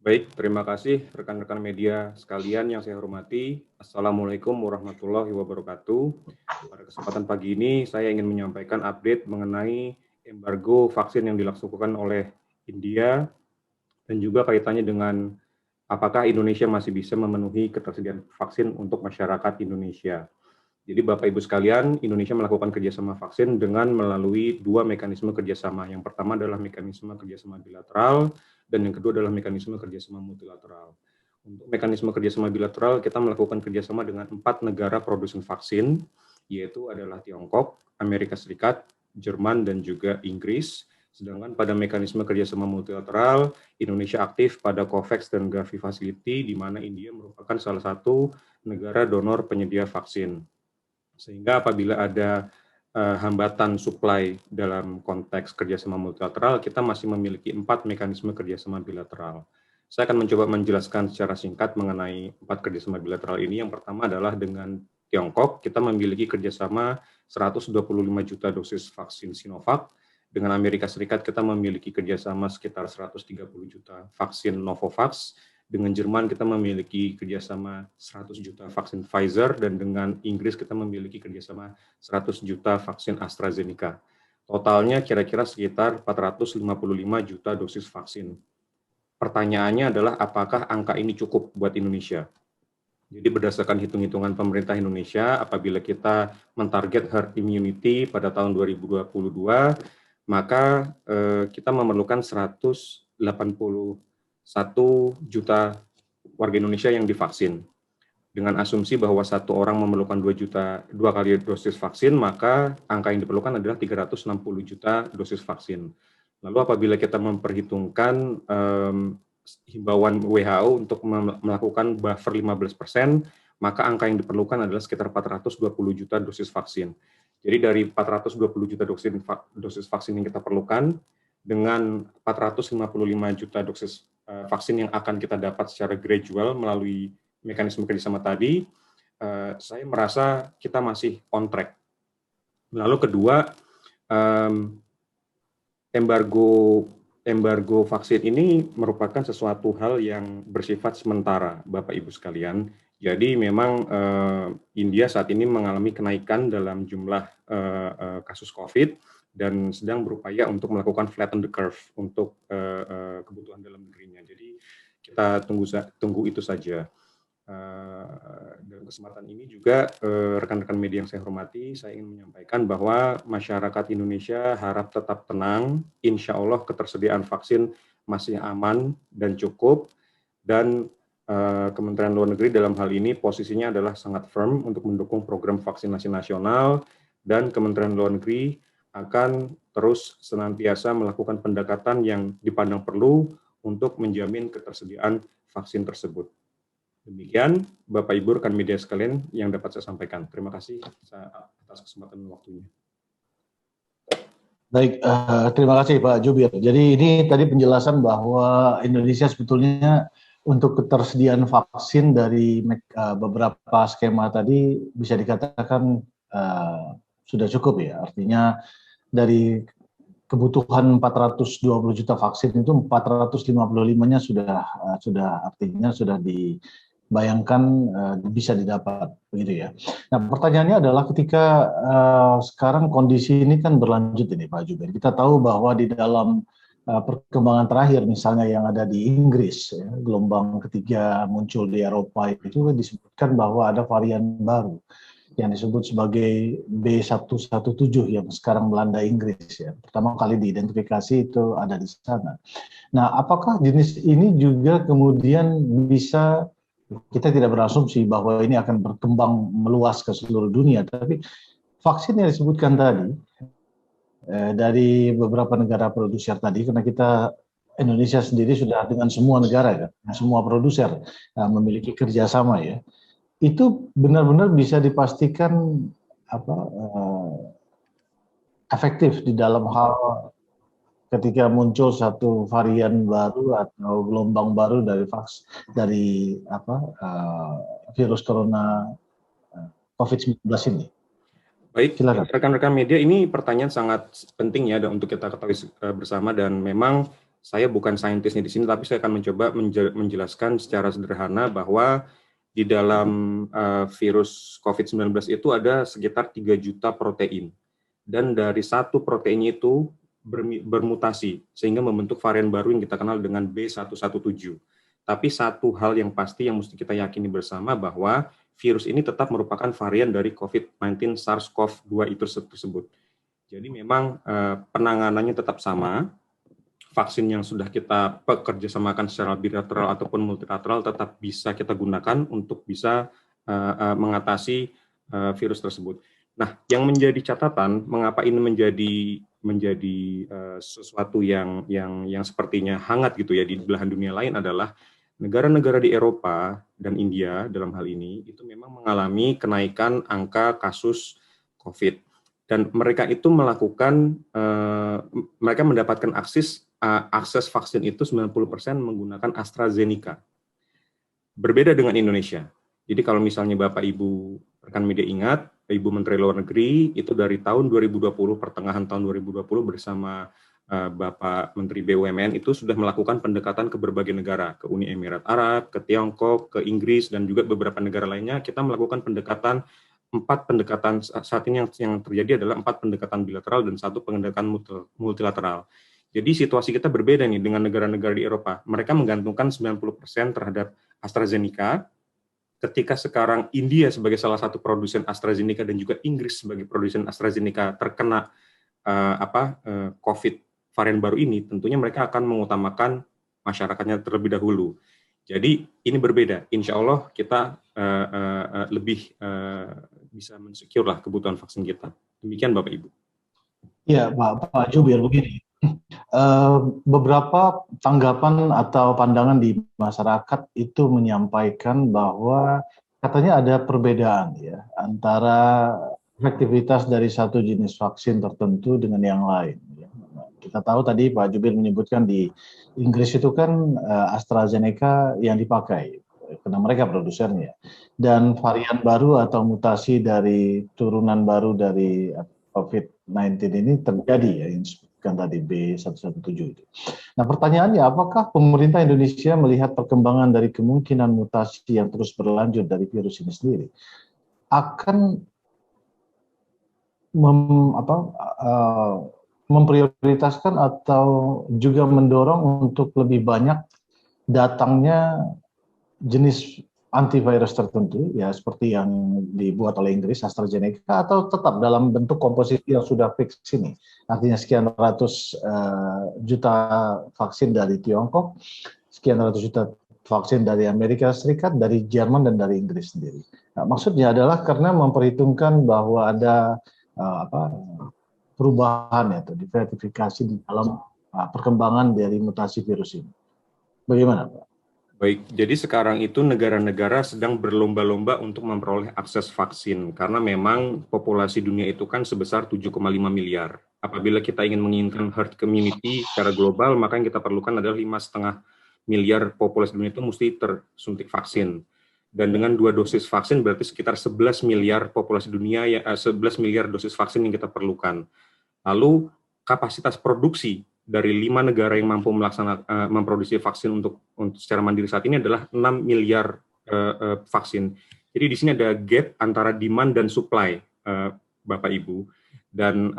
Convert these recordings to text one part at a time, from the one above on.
Baik, terima kasih rekan-rekan media sekalian yang saya hormati. Assalamualaikum warahmatullahi wabarakatuh. Pada kesempatan pagi ini, saya ingin menyampaikan update mengenai embargo vaksin yang dilakukan oleh India dan juga kaitannya dengan apakah Indonesia masih bisa memenuhi ketersediaan vaksin untuk masyarakat Indonesia. Jadi Bapak Ibu sekalian, Indonesia melakukan kerjasama vaksin dengan melalui dua mekanisme kerjasama. Yang pertama adalah mekanisme kerjasama bilateral, dan yang kedua adalah mekanisme kerjasama multilateral. Untuk mekanisme kerjasama bilateral, kita melakukan kerjasama dengan 4 negara produsen vaksin, yaitu adalah Tiongkok, Amerika Serikat, Jerman, dan juga Inggris. Sedangkan pada mekanisme kerjasama multilateral, Indonesia aktif pada COVAX dan Gavi Facility, di mana India merupakan salah satu negara donor penyedia vaksin. Sehingga apabila ada hambatan supply dalam konteks kerjasama multilateral, kita masih memiliki 4 mekanisme kerjasama bilateral. Saya akan mencoba menjelaskan secara singkat mengenai 4 kerjasama bilateral ini. Yang pertama adalah dengan Tiongkok, kita memiliki kerjasama 125 juta dosis vaksin Sinovac. Dengan Amerika Serikat, kita memiliki kerjasama sekitar 130 juta vaksin Novavax. Dengan Jerman kita memiliki kerjasama 100 juta vaksin Pfizer, dan dengan Inggris kita memiliki kerjasama 100 juta vaksin AstraZeneca. Totalnya kira-kira sekitar 455 juta dosis vaksin. Pertanyaannya adalah apakah angka ini cukup buat Indonesia? Jadi berdasarkan hitung-hitungan pemerintah Indonesia, apabila kita mentarget herd immunity pada tahun 2022, maka kita memerlukan 181 juta warga Indonesia yang divaksin. Dengan asumsi bahwa satu orang memerlukan 2 kali dosis vaksin, maka angka yang diperlukan adalah 360 juta dosis vaksin. Lalu apabila kita memperhitungkan himbauan WHO untuk melakukan buffer 15%, maka angka yang diperlukan adalah sekitar 420 juta dosis vaksin. Jadi dari 420 juta dosis vaksin yang kita perlukan, dengan 455 juta dosis vaksin yang akan kita dapat secara gradual melalui mekanisme kerjasama tadi, saya merasa kita masih on track. Lalu kedua, embargo vaksin ini merupakan sesuatu hal yang bersifat sementara, Bapak Ibu sekalian. Jadi memang India saat ini mengalami kenaikan dalam jumlah kasus COVID, dan sedang berupaya untuk melakukan flatten the curve untuk kebutuhan dalam negerinya. Jadi kita tunggu itu saja. Dalam kesempatan ini juga rekan-rekan media yang saya hormati, saya ingin menyampaikan bahwa masyarakat Indonesia harap tetap tenang. Insya Allah ketersediaan vaksin masih aman dan cukup, dan Kementerian Luar Negeri dalam hal ini posisinya adalah sangat firm untuk mendukung program vaksinasi nasional, dan Kementerian Luar Negeri akan terus senantiasa melakukan pendekatan yang dipandang perlu untuk menjamin ketersediaan vaksin tersebut. Demikian, Bapak Ibu rekan media sekalian yang dapat saya sampaikan. Terima kasih atas kesempatan waktunya. Baik, terima kasih Pak Jubir. Jadi ini tadi penjelasan bahwa Indonesia sebetulnya untuk ketersediaan vaksin dari beberapa skema tadi bisa dikatakan sudah cukup ya. Artinya dari kebutuhan 420 juta vaksin itu 455-nya sudah artinya sudah dibayangkan bisa didapat, begitu ya. Nah, pertanyaannya adalah ketika sekarang kondisi ini kan berlanjut ini Pak Jubir. Kita tahu bahwa di dalam perkembangan terakhir misalnya yang ada di Inggris, ya, gelombang ketiga muncul di Eropa itu disebutkan bahwa ada varian baru yang disebut sebagai B117 yang sekarang melanda Inggris ya. Pertama kali diidentifikasi itu ada di sana. Nah, apakah jenis ini juga kemudian bisa, kita tidak berasumsi bahwa ini akan berkembang meluas ke seluruh dunia, tapi vaksin yang disebutkan tadi dari beberapa negara produser tadi, karena kita Indonesia sendiri sudah dengan semua negara kan, semua produser memiliki kerjasama ya. Itu benar-benar bisa dipastikan efektif di dalam hal ketika muncul satu varian baru atau gelombang baru dari virus corona COVID-19 ini. Baik, rekan-rekan media, ini pertanyaan sangat penting ya untuk kita ketahui bersama, dan memang saya bukan saintisnya di sini, tapi saya akan mencoba menjelaskan secara sederhana bahwa di dalam virus COVID-19 itu ada sekitar 3 juta protein. Dan dari satu protein itu bermutasi, sehingga membentuk varian baru yang kita kenal dengan B117. Tapi satu hal yang pasti yang mesti kita yakini bersama bahwa virus ini tetap merupakan varian dari COVID-19 SARS-CoV-2 itu tersebut. Jadi memang penanganannya tetap sama, vaksin yang sudah kita kerjasamakan secara bilateral ataupun multilateral tetap bisa kita gunakan untuk bisa mengatasi virus tersebut. Nah, yang menjadi catatan mengapa ini menjadi sesuatu yang sepertinya hangat gitu ya di belahan dunia lain adalah negara-negara di Eropa dan India dalam hal ini itu memang mengalami kenaikan angka kasus COVID. Dan mereka itu melakukan, mereka mendapatkan akses vaksin itu 90% menggunakan AstraZeneca. Berbeda dengan Indonesia. Jadi kalau misalnya Bapak Ibu rekan media ingat, Ibu Menteri Luar Negeri itu dari tahun 2020, pertengahan tahun 2020 bersama Bapak Menteri BUMN itu sudah melakukan pendekatan ke berbagai negara, ke Uni Emirat Arab, ke Tiongkok, ke Inggris, dan juga beberapa negara lainnya. Kita melakukan pendekatan, 4 pendekatan saat ini yang terjadi adalah 4 pendekatan bilateral dan 1 pendekatan multilateral. Jadi situasi kita berbeda nih dengan negara-negara di Eropa. Mereka menggantungkan 90% terhadap AstraZeneca, ketika sekarang India sebagai salah satu produsen AstraZeneca dan juga Inggris sebagai produsen AstraZeneca terkena COVID varian baru ini, tentunya mereka akan mengutamakan masyarakatnya terlebih dahulu. Jadi ini berbeda. Insya Allah kita lebih bisa mensecure lah kebutuhan vaksin kita. Demikian Bapak Ibu. Iya Pak Jubir, begini. Beberapa tanggapan atau pandangan di masyarakat itu menyampaikan bahwa katanya ada perbedaan ya antara efektivitas dari satu jenis vaksin tertentu dengan yang lain. Kita tahu tadi Pak Jubir menyebutkan di Inggris itu kan AstraZeneca yang dipakai karena mereka produsernya, dan varian baru atau mutasi dari turunan baru dari COVID-19 ini terjadi ya, yang disebutkan tadi B117 itu. Nah pertanyaannya, apakah pemerintah Indonesia melihat perkembangan dari kemungkinan mutasi yang terus berlanjut dari virus ini sendiri akan memprioritaskan atau juga mendorong untuk lebih banyak datangnya jenis antivirus tertentu ya seperti yang dibuat oleh Inggris AstraZeneca, atau tetap dalam bentuk komposisi yang sudah fix ini, artinya sekian ratus juta vaksin dari Tiongkok, sekian ratus juta vaksin dari Amerika Serikat, dari Jerman dan dari Inggris sendiri. Nah, maksudnya adalah karena memperhitungkan bahwa ada perubahan atau diversifikasi di dalam perkembangan dari mutasi virus ini. Bagaimana Pak? Baik, jadi sekarang itu negara-negara sedang berlomba-lomba untuk memperoleh akses vaksin karena memang populasi dunia itu kan sebesar 7,5 miliar. Apabila kita ingin menginginkan herd immunity secara global, maka yang kita perlukan adalah 5,5 miliar populasi dunia itu mesti tersuntik vaksin. Dan dengan 2 dosis vaksin berarti sekitar 11 miliar populasi dunia, 11 miliar dosis vaksin yang kita perlukan. Lalu kapasitas produksi dari 5 negara yang mampu memproduksi vaksin untuk secara mandiri saat ini adalah 6 miliar vaksin. Jadi di sini ada gap antara demand dan supply, Bapak Ibu. Dan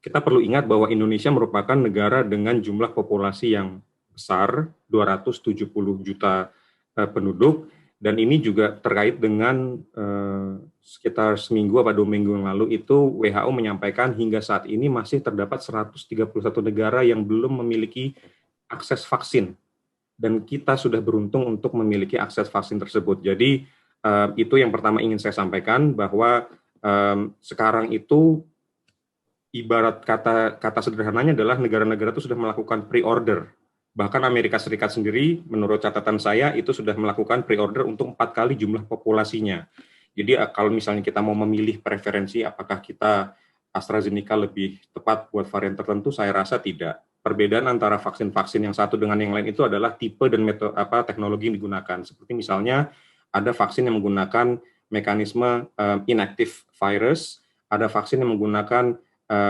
kita perlu ingat bahwa Indonesia merupakan negara dengan jumlah populasi yang besar, 270 juta penduduk. Dan ini juga terkait dengan sekitar seminggu atau 2 minggu yang lalu itu WHO menyampaikan hingga saat ini masih terdapat 131 negara yang belum memiliki akses vaksin. Dan kita sudah beruntung untuk memiliki akses vaksin tersebut. Jadi itu yang pertama ingin saya sampaikan, bahwa sekarang itu ibarat kata sederhananya adalah negara-negara itu sudah melakukan pre-order. Bahkan Amerika Serikat sendiri, menurut catatan saya, itu sudah melakukan pre-order untuk 4 kali jumlah populasinya. Jadi kalau misalnya kita mau memilih preferensi, apakah kita AstraZeneca lebih tepat buat varian tertentu, saya rasa tidak. Perbedaan antara vaksin-vaksin yang satu dengan yang lain itu adalah tipe dan metode teknologi yang digunakan. Seperti misalnya ada vaksin yang menggunakan mekanisme inactive virus, ada vaksin yang menggunakan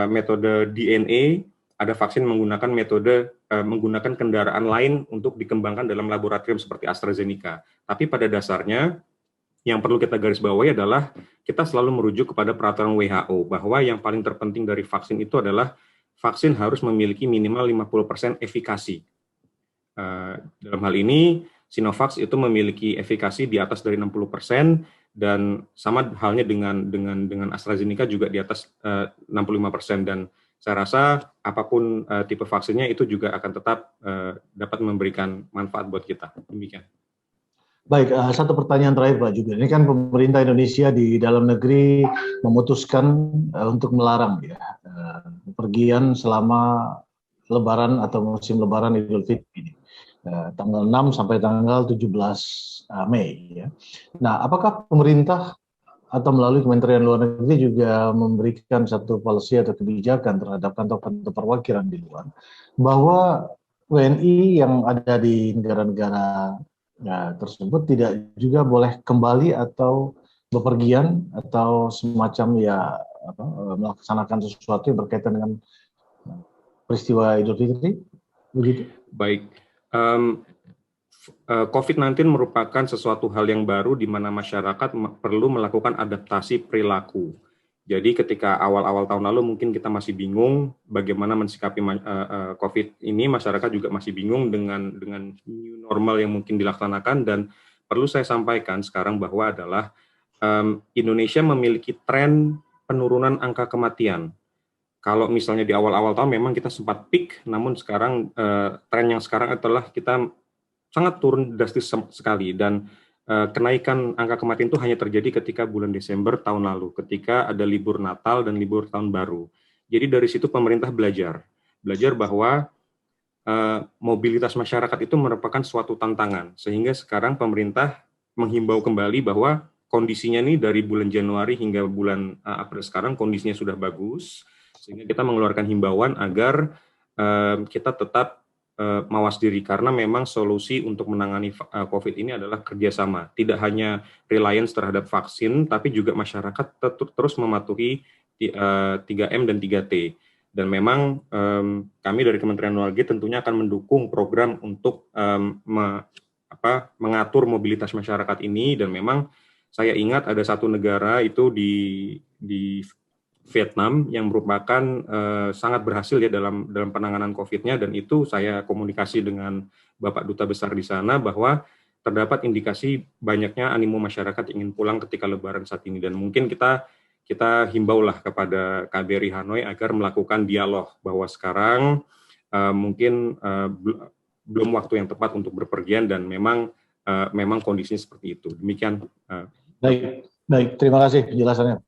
metode DNA, ada vaksin menggunakan metode menggunakan kendaraan lain untuk dikembangkan dalam laboratorium seperti AstraZeneca. Tapi pada dasarnya yang perlu kita garis bawahi adalah kita selalu merujuk kepada peraturan WHO bahwa yang paling terpenting dari vaksin itu adalah vaksin harus memiliki minimal 50% efikasi. Dalam hal ini Sinovac itu memiliki efikasi di atas dari 60%, dan sama halnya dengan AstraZeneca juga di atas 65%, dan saya rasa apapun tipe vaksinnya itu juga akan tetap dapat memberikan manfaat buat kita. Demikian. Baik, satu pertanyaan terakhir Pak Jubir. Ini kan pemerintah Indonesia di dalam negeri memutuskan untuk melarang pergian selama Lebaran atau musim Lebaran Idul Fitri ini. Tanggal 6 sampai tanggal 17 Mei. Ya. Nah, apakah pemerintah atau melalui Kementerian Luar Negeri juga memberikan satu policy atau kebijakan terhadap kantor-kantor perwakilan di luar, bahwa WNI yang ada di negara-negara tersebut tidak juga boleh kembali atau bepergian atau semacam melaksanakan sesuatu yang berkaitan dengan peristiwa Idul Fitri? Begitu? Baik. COVID-19 merupakan sesuatu hal yang baru di mana masyarakat perlu melakukan adaptasi perilaku. Jadi ketika awal-awal tahun lalu mungkin kita masih bingung bagaimana mensikapi COVID ini, masyarakat juga masih bingung dengan new normal yang mungkin dilaksanakan, dan perlu saya sampaikan sekarang bahwa adalah Indonesia memiliki tren penurunan angka kematian. Kalau misalnya di awal-awal tahun memang kita sempat peak, namun sekarang tren yang sekarang adalah kita sangat turun drastis sekali, dan kenaikan angka kematian itu hanya terjadi ketika bulan Desember tahun lalu, ketika ada libur Natal dan libur Tahun Baru. Jadi dari situ pemerintah belajar bahwa mobilitas masyarakat itu merupakan suatu tantangan, sehingga sekarang pemerintah menghimbau kembali bahwa kondisinya nih dari bulan Januari hingga bulan April sekarang kondisinya sudah bagus, sehingga kita mengeluarkan himbauan agar kita tetap mawas diri, karena memang solusi untuk menangani COVID ini adalah kerjasama. Tidak hanya reliance terhadap vaksin, tapi juga masyarakat terus mematuhi 3M dan 3T. Dan memang kami dari Kementerian Luar Negeri tentunya akan mendukung program untuk mengatur mobilitas masyarakat ini, dan memang saya ingat ada satu negara itu di Vietnam yang merupakan sangat berhasil ya dalam penanganan COVID-nya, dan itu saya komunikasi dengan Bapak Duta Besar di sana bahwa terdapat indikasi banyaknya animo masyarakat ingin pulang ketika Lebaran saat ini, dan mungkin kita himbaulah kepada KBRI Hanoi agar melakukan dialog bahwa sekarang mungkin belum waktu yang tepat untuk berpergian, dan memang kondisinya seperti itu. Demikian. Baik, terima kasih penjelasannya.